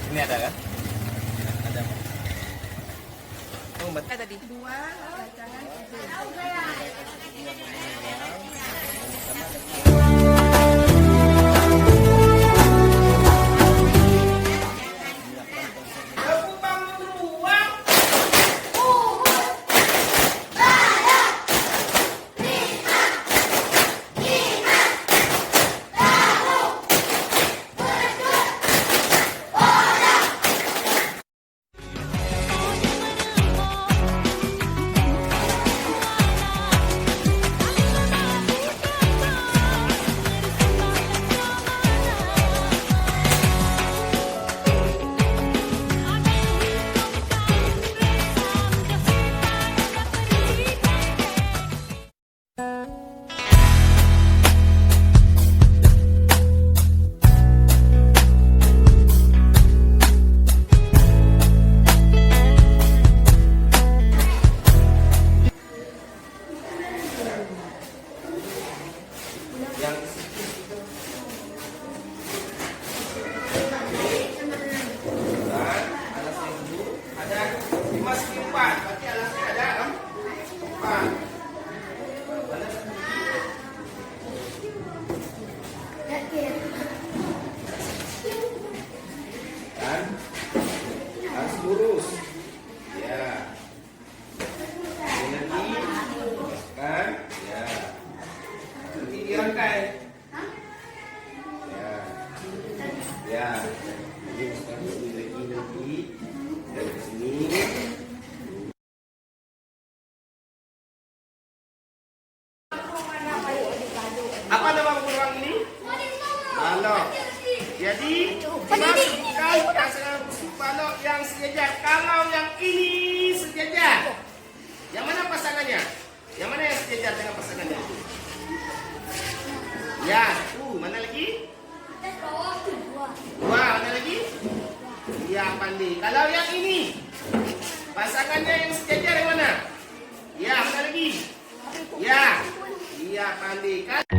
Ini ada kan? Ada. Oh, Tadi dua rancangan harus lurus, ya. Ini kan, ya. Nanti dirangkai, ya, ya. Ini sekarang lagi dari sini. Apa nama burung ini? Balok. Jadi masukkan pasangan balok yang sejajar. Kalau yang ini sejajar, yang mana pasangannya? Yang mana yang sejajar dengan pasangannya? Ya, mana lagi? Dua, mana lagi? Ya, pandai. Kalau yang ini, pasangannya yang sejajar yang mana? Ya, mana lagi? Ya, iya pandai.